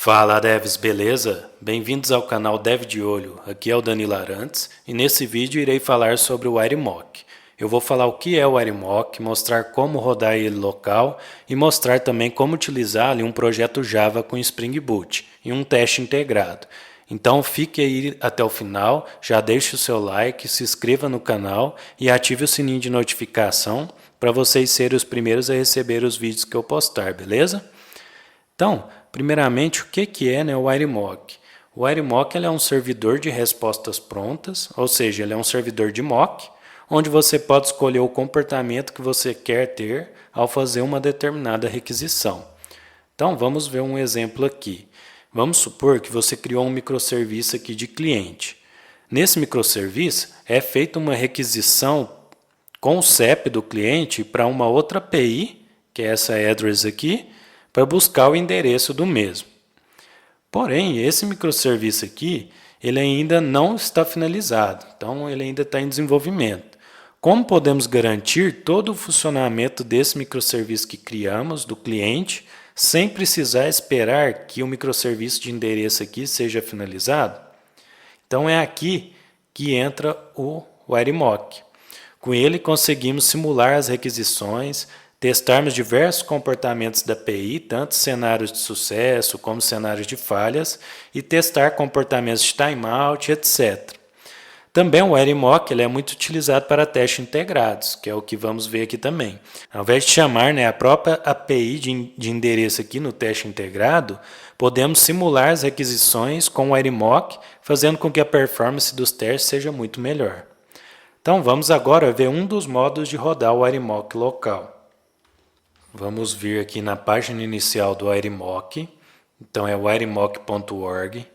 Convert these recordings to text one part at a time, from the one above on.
Fala devs, beleza? Bem-vindos ao canal Dev de Olho, aqui é o Danilo Arantes e nesse vídeo irei falar sobre o WireMock. Eu vou falar o que é o WireMock, mostrar como rodar ele local e mostrar também como utilizar ali um projeto Java com Spring Boot e um teste integrado. Então fique aí até o final, já deixe o seu like, se inscreva no canal e ative o sininho de notificação para vocês serem os primeiros a receber os vídeos que eu postar, beleza? Então, primeiramente, o que é, o WireMock? O WireMock é um servidor de respostas prontas, ou seja, ele é um servidor de mock, onde você pode escolher o comportamento que você quer ter ao fazer uma determinada requisição. Então, vamos ver um exemplo aqui. Vamos supor que você criou um microserviço aqui de cliente. Nesse microserviço, é feita uma requisição com o CEP do cliente para uma outra API, que é essa address aqui, para buscar o endereço do mesmo. Porém, esse microserviço aqui, ele ainda não está finalizado, então ele ainda está em desenvolvimento. Como podemos garantir todo o funcionamento desse microserviço que criamos, do cliente, sem precisar esperar que o microserviço de endereço aqui seja finalizado? Então é aqui que entra o WireMock. Com ele conseguimos simular as requisições, testarmos diversos comportamentos da API, tanto cenários de sucesso como cenários de falhas, e testar comportamentos de timeout, etc. Também o WireMock é muito utilizado para testes integrados, que é o que vamos ver aqui também. Ao invés de chamar a própria API de endereço aqui no teste integrado, podemos simular as requisições com o WireMock, fazendo com que a performance dos testes seja muito melhor. Então vamos agora ver um dos modos de rodar o WireMock local. Vamos vir aqui na página inicial do WireMock, então é wiremock.org.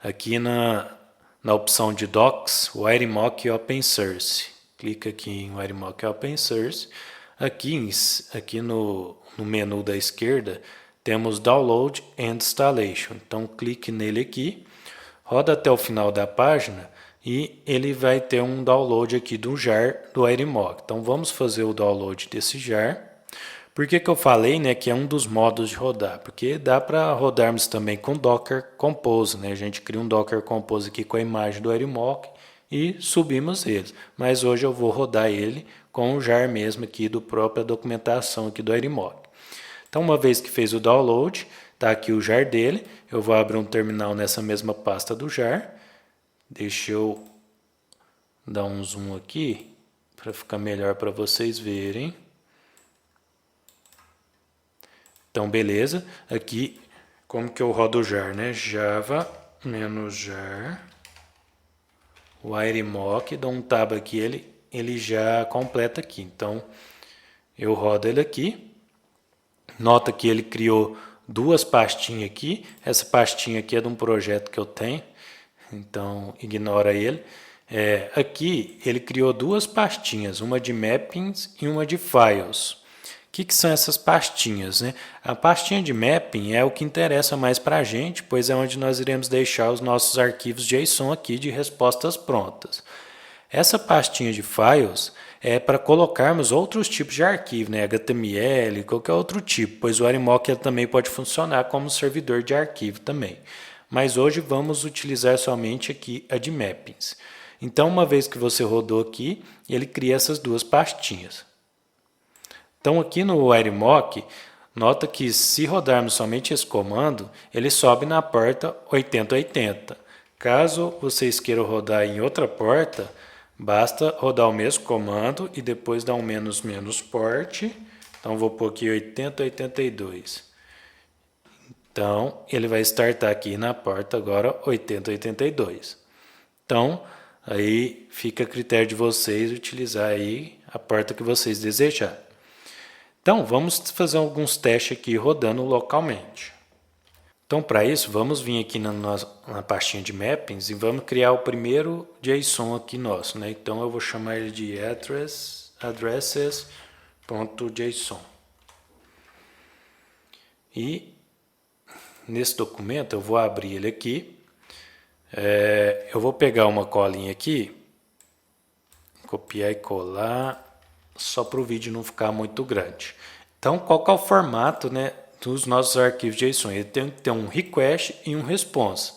Aqui na opção de Docs, WireMock Open Source. Clica aqui em WireMock Open Source. Aqui no menu da esquerda temos Download and Installation. Então clique nele aqui, roda até o final da página e ele vai ter um download aqui do jar do WireMock. Então vamos fazer o download desse jar. Por que eu falei que é um dos modos de rodar? Porque dá para rodarmos também com Docker Compose. A gente cria um Docker Compose aqui com a imagem do WireMock e subimos ele. Mas hoje eu vou rodar ele com o jar mesmo aqui do própria documentação aqui do WireMock. Então uma vez que fez o download, está aqui o jar dele. Eu vou abrir um terminal nessa mesma pasta do jar. Deixa eu dar um zoom aqui para ficar melhor para vocês verem. Então, beleza. Aqui, como que eu rodo o jar, Java -jar WireMock, dou um tab aqui, ele já completa aqui. Então, eu rodo ele aqui. Nota que ele criou duas pastinhas aqui. Essa pastinha aqui é de um projeto que eu tenho, então ignora ele. Aqui, ele criou duas pastinhas, uma de mappings e uma de files. O que são essas pastinhas? A pastinha de mapping é o que interessa mais para a gente, pois é onde nós iremos deixar os nossos arquivos JSON aqui de respostas prontas. Essa pastinha de files é para colocarmos outros tipos de arquivo, HTML, qualquer outro tipo, pois o WireMock também pode funcionar como servidor de arquivo também. Mas hoje vamos utilizar somente aqui a de mappings. Então, uma vez que você rodou aqui, ele cria essas duas pastinhas. Então aqui no WireMock, nota que se rodarmos somente esse comando, ele sobe na porta 8080. Caso vocês queiram rodar em outra porta, basta rodar o mesmo comando e depois dar um -- port. Então vou pôr aqui 8082. Então ele vai startar aqui na porta agora 8082. Então aí fica a critério de vocês utilizar aí a porta que vocês desejarem. Então, vamos fazer alguns testes aqui rodando localmente. Então, para isso, vamos vir aqui na pastinha de mappings e vamos criar o primeiro JSON aqui nosso. Então, eu vou chamar ele de addresses.json. E nesse documento, eu vou abrir ele aqui. Eu vou pegar uma colinha aqui, copiar e colar, só para o vídeo não ficar muito grande. Então, qual que é o formato dos nossos arquivos JSON. Ele tem que ter um request e um response.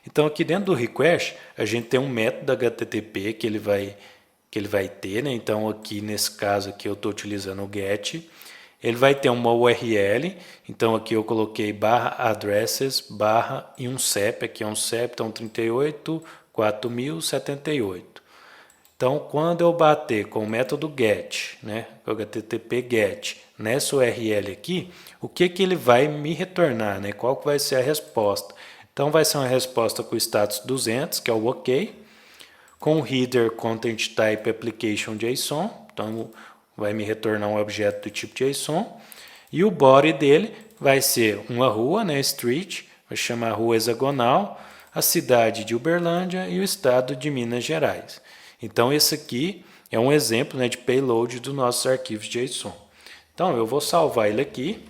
Então aqui dentro do request a gente tem um método HTTP que ele vai ter, né? Então aqui nesse caso aqui eu estou utilizando o get. Ele vai ter uma URL, então aqui eu coloquei /addresses e um CEP, aqui é um CEP, então 38.4078. Então quando eu bater com o método get, né, o HTTP get, nessa URL aqui, o que ele vai me retornar, né? Qual que vai ser a resposta? Então vai ser uma resposta com o status 200, que é o OK, com o header content type application JSON, então vai me retornar um objeto do tipo JSON, e o body dele vai ser uma rua, né, street, vai chamar rua hexagonal, a cidade de Uberlândia e o estado de Minas Gerais. Então esse aqui é um exemplo, né, de payload dos nossos arquivos JSON. Então eu vou salvar ele aqui,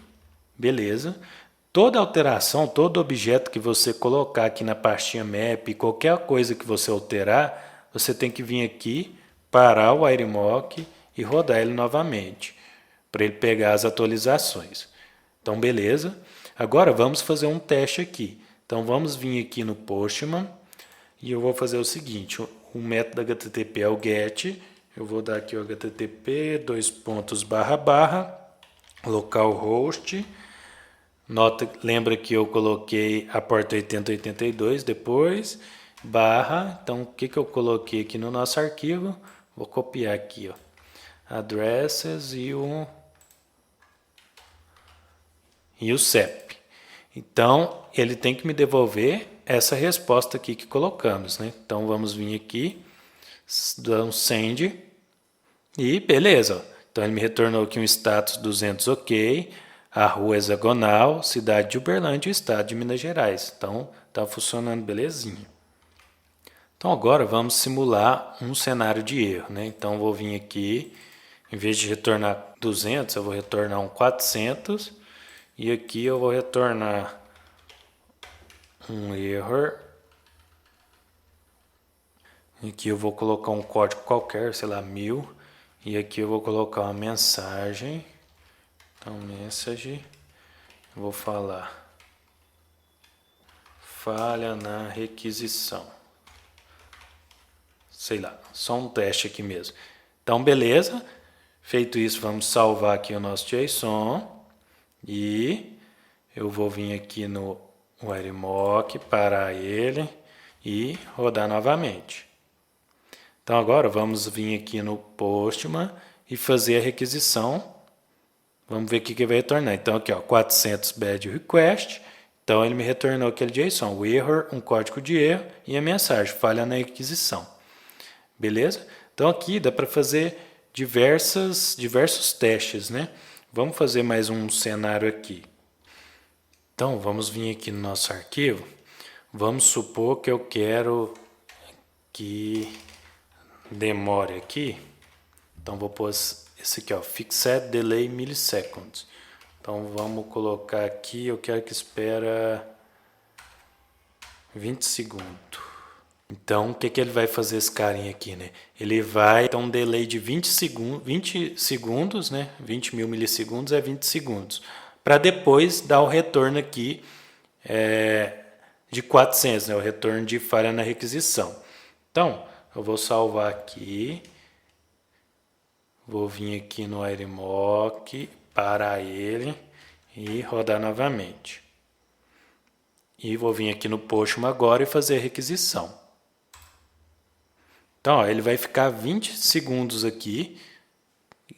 beleza. Toda alteração, todo objeto que você colocar aqui na pastinha map, qualquer coisa que você alterar, você tem que vir aqui, parar o WireMock e rodar ele novamente, para ele pegar as atualizações. Então beleza, agora vamos fazer um teste aqui. Então vamos vir aqui no Postman e eu vou fazer o seguinte, o método HTTP é o get, eu vou dar aqui o HTTP, localhost. Lembra que eu coloquei a porta 8082 depois, então o que eu coloquei aqui no nosso arquivo, vou copiar aqui, ó, addresses e o CEP. Então ele tem que me devolver essa resposta aqui que colocamos, né? Então vamos vir aqui, dar um send e beleza, ó. Então ele me retornou aqui um status 200 OK, a rua hexagonal, cidade de Uberlândia e estado de Minas Gerais. Então está funcionando belezinha. Então agora vamos simular um cenário de erro, né? Então vou vir aqui, em vez de retornar 200, eu vou retornar um 400 e aqui eu vou retornar um error. Aqui eu vou colocar um código qualquer, sei lá, 1000, e aqui eu vou colocar uma mensagem. Então, message, eu vou falar falha na requisição. Sei lá, só um teste aqui mesmo. Então, beleza. Feito isso, vamos salvar aqui o nosso JSON. E eu vou vir aqui no WireMock, parar ele e rodar novamente. Então, agora vamos vir aqui no Postman e fazer a requisição. Vamos ver o que vai retornar. Então aqui, ó, 400 bad request. Então ele me retornou aquele JSON, o error, um código de erro e a mensagem, falha na requisição. Beleza? Então aqui dá para fazer diversos testes, né? Vamos fazer mais um cenário aqui. Então vamos vir aqui no nosso arquivo. Vamos supor que eu quero que demore aqui. Então vou pôr esse aqui, ó, Fixed Delay Milliseconds. Então vamos colocar aqui, eu quero que espera 20 segundos. Então o que ele vai fazer esse carinha aqui, né? Ele vai ter um delay de 20 segundos, né? 20.000 milissegundos é 20 segundos. Para depois dar o retorno aqui de 400, né? O retorno de falha na requisição. Então eu vou salvar aqui. Vou vir aqui no WireMock, parar ele e rodar novamente. E vou vir aqui no Postman agora e fazer a requisição. Então, ó, ele vai ficar 20 segundos aqui,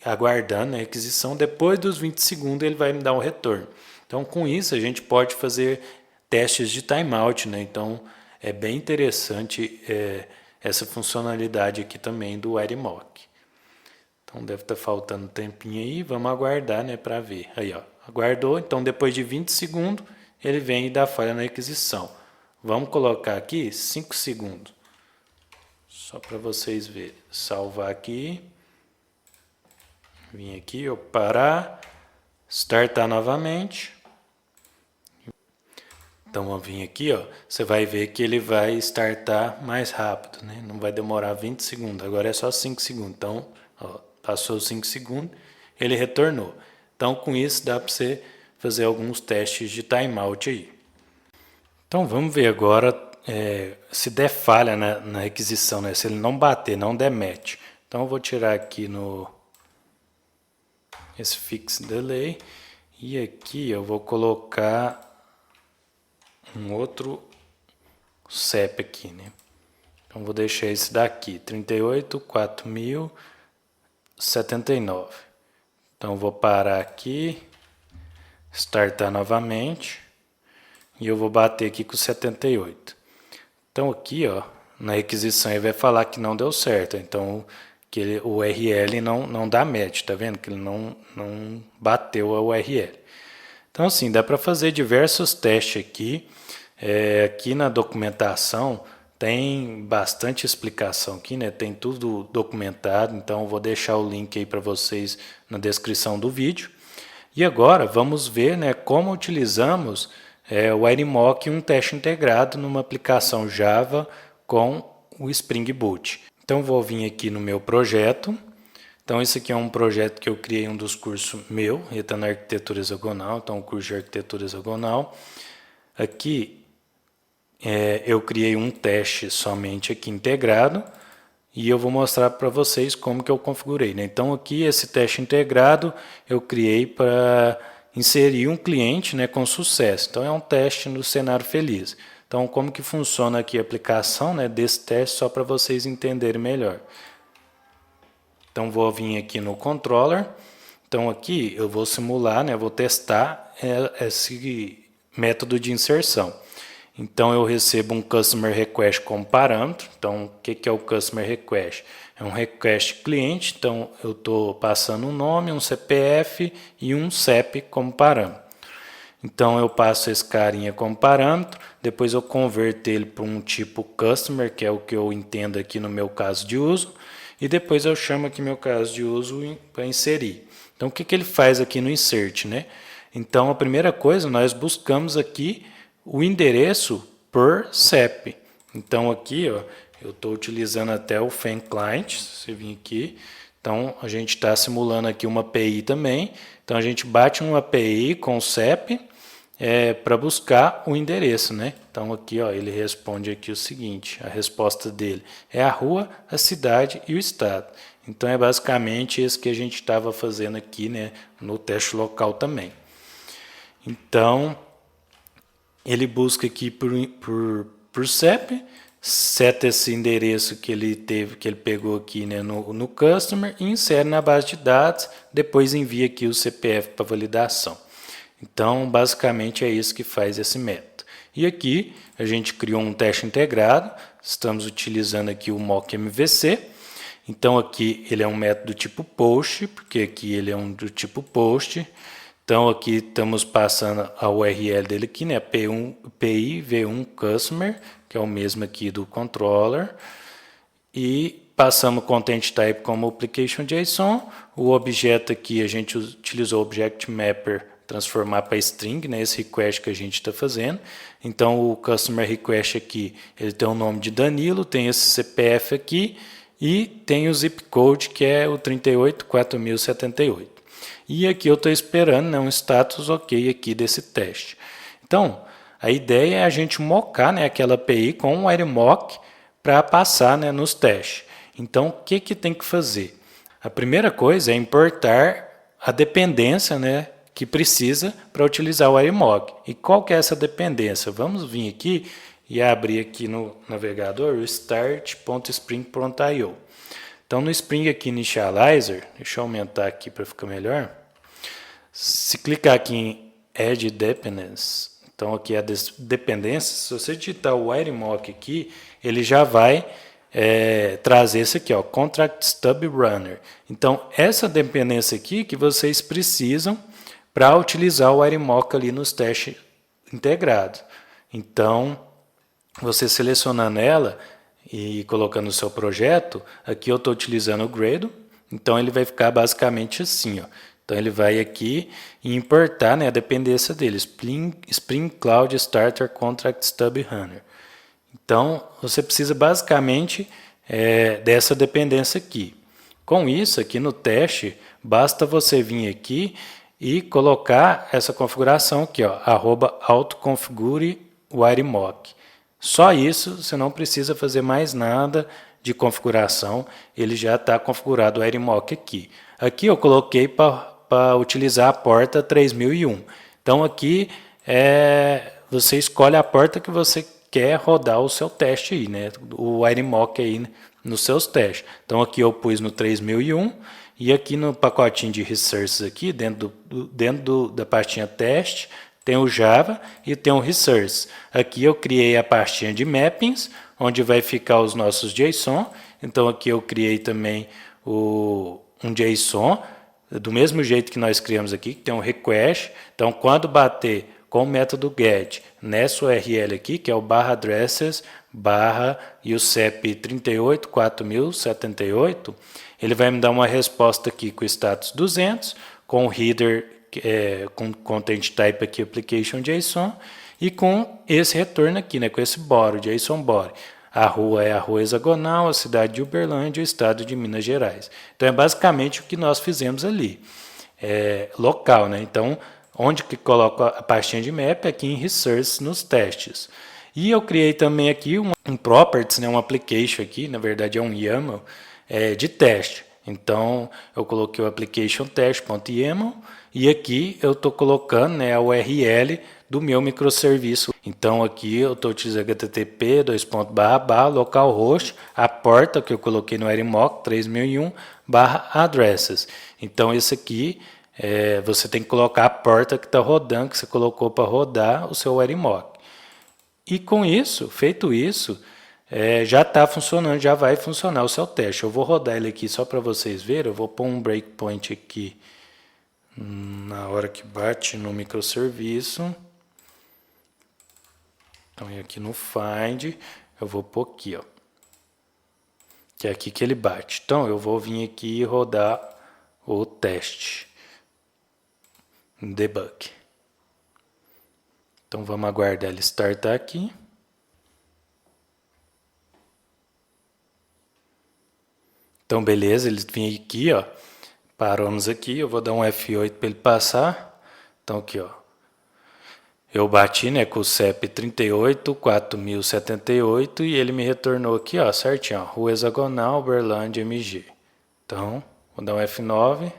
aguardando a requisição. Depois dos 20 segundos ele vai me dar um retorno. Então, com isso a gente pode fazer testes de timeout, né? Então, é bem interessante essa funcionalidade aqui também do WireMock. Então deve estar faltando um tempinho aí, vamos aguardar, né, para ver. Aí, ó, aguardou, então depois de 20 segundos ele vem e dá falha na requisição. Vamos colocar aqui 5 segundos. Só para vocês verem. Salvar aqui. Vim aqui, ó, parar, startar novamente. Então vamos vir aqui, ó, você vai ver que ele vai startar mais rápido, né? Não vai demorar 20 segundos, agora é só 5 segundos. Então, ó, passou 5 segundos, ele retornou. Então, com isso, dá para você fazer alguns testes de timeout aí. Então vamos ver agora se der falha na requisição, né? Se ele não bater, não der match. Então eu vou tirar aqui esse fix delay e aqui eu vou colocar um outro CEP aqui, né? Então vou deixar esse daqui, 38.4079. Então vou parar aqui, startar novamente e eu vou bater aqui com 78. Então aqui, ó, na requisição ele vai falar que não deu certo, então que o URL não dá match, tá vendo? Que ele não bateu a URL. Então assim, dá para fazer diversos testes aqui. Aqui na documentação tem bastante explicação aqui, né? Tem tudo documentado, então eu vou deixar o link aí para vocês na descrição do vídeo. E agora vamos ver, né, como utilizamos o WireMock em um teste integrado numa aplicação Java com o Spring Boot. Então vou vir aqui no meu projeto. Então esse aqui é um projeto que eu criei, um dos cursos meu, ele está na arquitetura hexagonal, então o curso de arquitetura hexagonal. Aqui eu criei um teste somente aqui integrado e eu vou mostrar para vocês como que eu configurei, né? Então aqui esse teste integrado eu criei para inserir um cliente, né, com sucesso. Então é um teste no cenário feliz. Então como que funciona aqui a aplicação, né, desse teste, só para vocês entenderem melhor. Então vou vir aqui no controller. Então aqui eu vou simular, né, vou testar esse método de inserção. Então eu recebo um Customer Request como parâmetro. Então o que é o Customer Request? É um request cliente, então eu estou passando um nome, um CPF e um CEP como parâmetro. Então eu passo esse carinha como parâmetro, depois eu converto ele para um tipo Customer, que é o que eu entendo aqui no meu caso de uso, e depois eu chamo aqui meu caso de uso para inserir. Então o que ele faz aqui no insert, né? Então a primeira coisa, nós buscamos aqui o endereço por CEP. Então aqui, ó, eu estou utilizando até o FAN Client, se você vir aqui. Então a gente está simulando aqui uma API também. Então a gente bate uma API com o CEP para buscar o endereço, né? Então aqui, ó, ele responde aqui o seguinte, a resposta dele é a rua, a cidade e o estado. Então é basicamente isso que a gente estava fazendo aqui, né, no teste local também. Então ele busca aqui por CEP, seta esse endereço que ele pegou aqui, né, no customer e insere na base de dados, depois envia aqui o CPF para validação. Então, basicamente é isso que faz esse método. E aqui a gente criou um teste integrado, estamos utilizando aqui o mock MVC. Então aqui ele é um método do tipo post, porque aqui ele é um do tipo post. Então aqui estamos passando a URL dele aqui, né, PI V1 Customer, que é o mesmo aqui do controller, e passamos o content type como application JSON. O objeto aqui a gente utilizou o object mapper transformar para string, né, esse request que a gente está fazendo. Então o customer request aqui, ele tem o nome de Danilo, tem esse CPF aqui e tem o zip code que é o 38.4078. E aqui eu estou esperando, né, um status ok aqui desse teste. Então a ideia é a gente mocar, né, aquela API com um WireMock para passar, né, nos testes. Então o que tem que fazer? A primeira coisa é importar a dependência, né, que precisa para utilizar o WireMock. E qual que é essa dependência? Vamos vir aqui e abrir aqui no navegador o start.spring.io. Então no Spring aqui Initializer, deixa eu aumentar aqui para ficar melhor. Se clicar aqui em Add Dependence, então aqui é a dependência, se você digitar o WireMock aqui, ele já vai trazer esse aqui, ó, Contract Stub Runner. Então essa dependência aqui que vocês precisam para utilizar o WireMock ali nos testes integrados. Então, você selecionando ela e colocando o seu projeto, aqui eu estou utilizando o Gradle, então ele vai ficar basicamente assim, ó. Então ele vai aqui e importar, né, a dependência dele, Spring Cloud Starter Contract Stub Runner. Então você precisa basicamente dessa dependência aqui. Com isso, aqui no teste, basta você vir aqui e colocar essa configuração aqui, ó, @autoconfigureWireMock. Só isso, você não precisa fazer mais nada de configuração, ele já está configurado o WireMock aqui. Aqui eu coloquei para utilizar a porta 3001. Então aqui você escolhe a porta que você quer rodar o seu teste aí, né? O WireMock aí nos seus testes. Então aqui eu pus no 3001 e aqui no pacotinho de resources aqui, dentro da pastinha teste, tem o Java e tem o resource. Aqui eu criei a pastinha de mappings, onde vai ficar os nossos JSON. Então aqui eu criei também um JSON, do mesmo jeito que nós criamos aqui, que tem um request. Então quando bater com o método get nessa URL aqui, que é o /addresses e o CEP 384078, ele vai me dar uma resposta aqui com o status 200, com o header, com content type aqui, application JSON, e com esse retorno aqui, né, com esse body, JSON body. A rua é a rua hexagonal, a cidade de Uberlândia, o estado de Minas Gerais. Então é basicamente o que nós fizemos ali, local, né? Então, onde que coloco a pastinha de map? Aqui em resource, nos testes. E eu criei também aqui um properties, né, um application aqui, na verdade é um YAML de teste. Então eu coloquei o application test.yaml e aqui eu estou colocando, né, a URL do meu microserviço. Então aqui eu estou utilizando http localhost, a porta que eu coloquei no WireMock 3001 /addresses. Então esse aqui você tem que colocar a porta que está rodando, que você colocou para rodar o seu WireMock. E com isso, feito isso, já está funcionando, já vai funcionar o seu teste. Eu vou rodar ele aqui só para vocês verem. Eu vou pôr um breakpoint aqui na hora que bate no microserviço. Então aqui no find, eu vou pôr aqui, ó, que é aqui que ele bate. Então eu vou vir aqui e rodar o teste. Debug. Então vamos aguardar ele startar aqui. Então beleza, ele vem aqui, ó. Paramos aqui, eu vou dar um F8 para ele passar. Então aqui, ó. Eu bati, né, com o CEP 384078 e ele me retornou aqui, ó, certinho, ó, rua hexagonal, Uberlândia, MG. Então, vou dar um F9.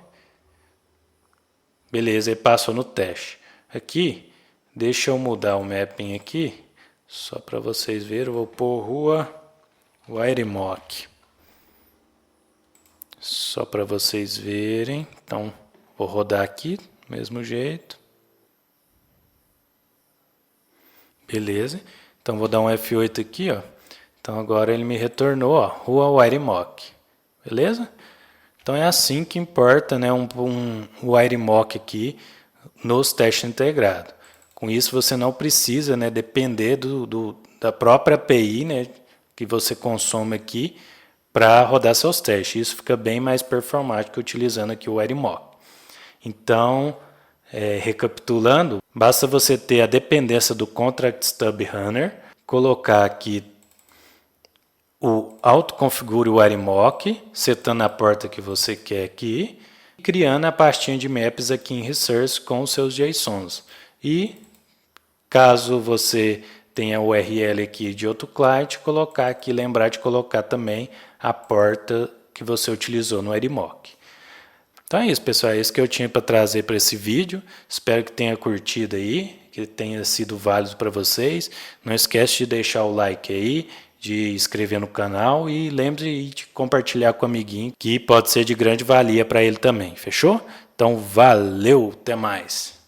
Beleza, ele passou no teste. Aqui, deixa eu mudar o mapping aqui, só para vocês verem. Eu vou pôr rua WireMock. Só para vocês verem. Então, vou rodar aqui, do mesmo jeito. Beleza. Então, vou dar um F8 aqui, ó. Então, agora ele me retornou, ó, rua WireMock. Beleza? Então, é assim que importa, né, um WireMock aqui nos testes integrados. Com isso, você não precisa, né, depender da própria API, né, que você consome aqui para rodar seus testes. Isso fica bem mais performático utilizando aqui o WireMock. Então, recapitulando, basta você ter a dependência do Contract Stub Runner, colocar aqui o autoconfigure WireMock, setando a porta que você quer aqui, e criando a pastinha de maps aqui em Resource com os seus JSONs. E caso você tenha o URL aqui de outro client, colocar aqui, lembrar de colocar também a porta que você utilizou no WireMock. Então é isso, pessoal, é isso que eu tinha para trazer para esse vídeo. Espero que tenha curtido aí, que tenha sido válido para vocês. Não esquece de deixar o like aí, de inscrever no canal e lembre de compartilhar com o amiguinho, que pode ser de grande valia para ele também, fechou? Então valeu, até mais!